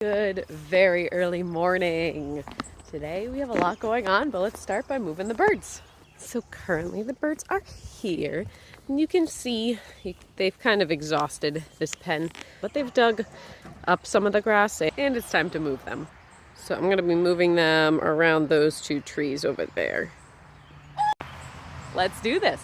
Good, very early morning. Today we have a lot going on, but let's start by moving the birds. So currently the birds are here, and you can see they've kind of exhausted this pen, but they've dug up some of the grass and it's time to move them. So I'm going to be moving them around those two trees over there. Let's do this.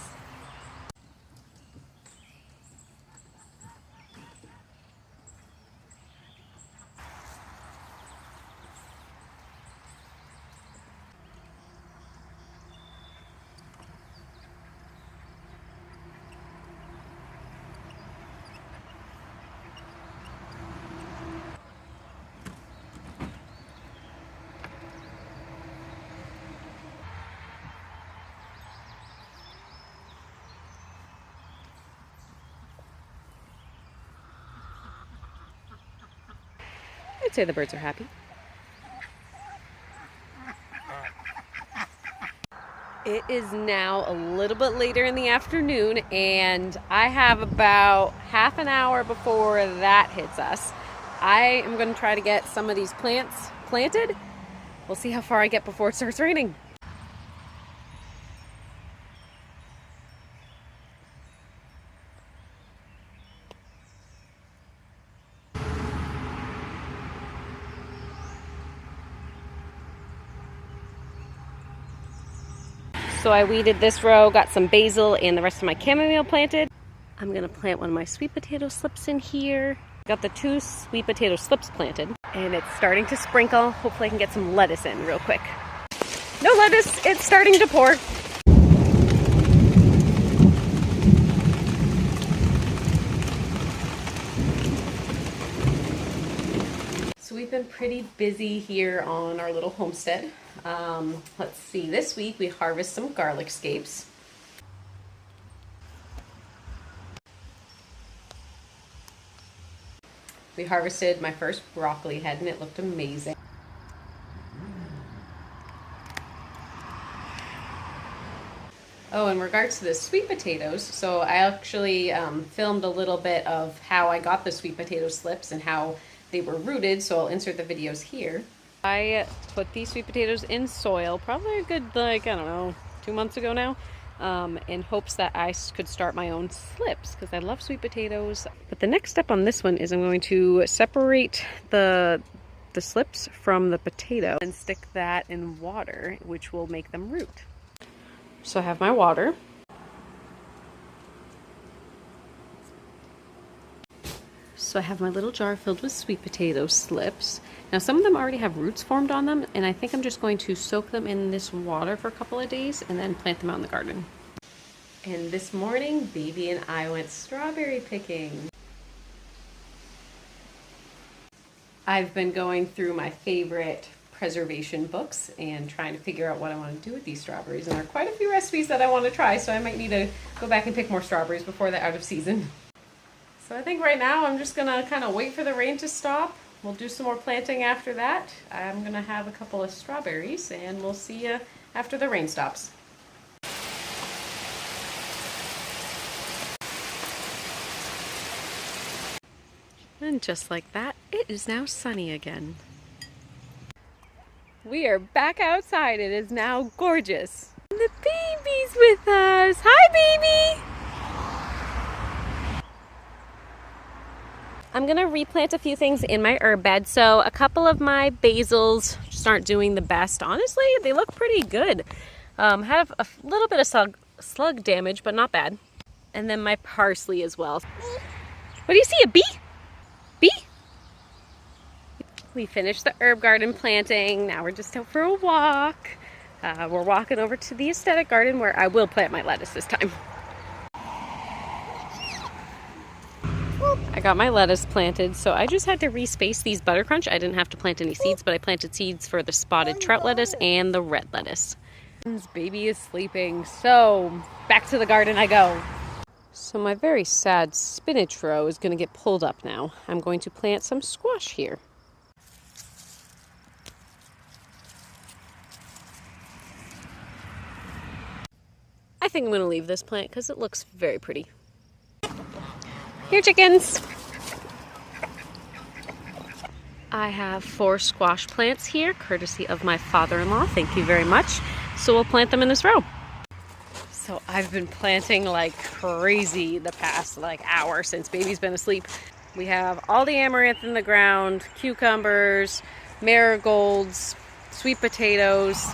I'd say the birds are happy. It is now a little bit later in the afternoon, and I have about half an hour before that hits us. I am going to try to get some of these plants planted. We'll see how far I get before it starts raining. So I weeded this row, got some basil and the rest of my chamomile planted. I'm gonna plant one of my sweet potato slips in here. Got the 2 sweet potato slips planted, and it's starting to sprinkle. Hopefully I can get some lettuce in real quick. No lettuce, it's starting to pour. So we've been pretty busy here on our little homestead. Let's see, this week we harvest some garlic scapes. We harvested my first broccoli head and it looked amazing. Oh, in regards to the sweet potatoes, so I actually filmed a little bit of how I got the sweet potato slips and how they were rooted, so I'll insert the videos here. I put these sweet potatoes in soil probably a good, I don't know, 2 months ago now, in hopes that I could start my own slips because I love sweet potatoes. But the next step on this one is I'm going to separate the slips from the potato and stick that in water, which will make them root. So I have my water. So I have my little jar filled with sweet potato slips. Now some of them already have roots formed on them, and I think I'm just going to soak them in this water for a couple of days and then plant them out in the garden. And this morning, baby and I went strawberry picking. I've been going through my favorite preservation books and trying to figure out what I want to do with these strawberries. And there are quite a few recipes that I want to try, so I might need to go back and pick more strawberries before they're out of season. So I think right now I'm just gonna kind of wait for the rain to stop. We'll do some more planting after that. I'm gonna have a couple of strawberries and we'll see you after the rain stops. And just like that, it is now sunny again. We are back outside. It is now gorgeous. And the baby's with us. Hi, baby! I'm gonna replant a few things in my herb bed. So a couple of my basils just aren't doing the best. Honestly, they look pretty good. Have a little bit of slug damage, but not bad. And then my parsley as well. What do you see, a bee? Bee? We finished the herb garden planting. Now we're just out for a walk. We're walking over to the aesthetic garden where I will plant my lettuce this time. I got my lettuce planted, so I just had to respace these buttercrunch. I didn't have to plant any seeds, but I planted seeds for the spotted trout lettuce and the red lettuce. This baby is sleeping, so back to the garden I go. So my very sad spinach row is going to get pulled up now. I'm going to plant some squash here. I think I'm going to leave this plant because it looks very pretty. Here, chickens! I have 4 squash plants here, courtesy of my father-in-law. Thank you very much. So we'll plant them in this row. So I've been planting like crazy the past hour since baby's been asleep. We have all the amaranth in the ground, cucumbers, marigolds, sweet potatoes,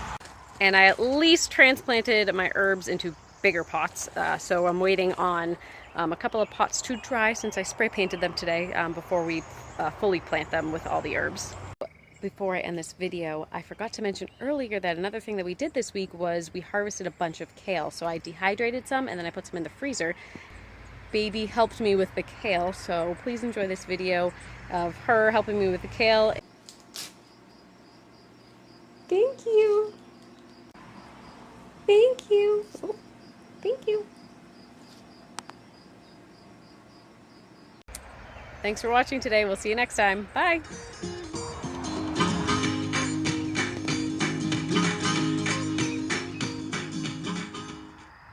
and I at least transplanted my herbs into bigger pots. So I'm waiting on a couple of pots to dry since I spray painted them today before we fully plant them with all the herbs. Before I end this video, I forgot to mention earlier that another thing that we did this week was we harvested a bunch of kale. So I dehydrated some and then I put some in the freezer. Baby helped me with the kale, so please enjoy this video of her helping me with the kale. Thank you. Thank you. Oh, thank you. Thanks for watching today. We'll see you next time. Bye.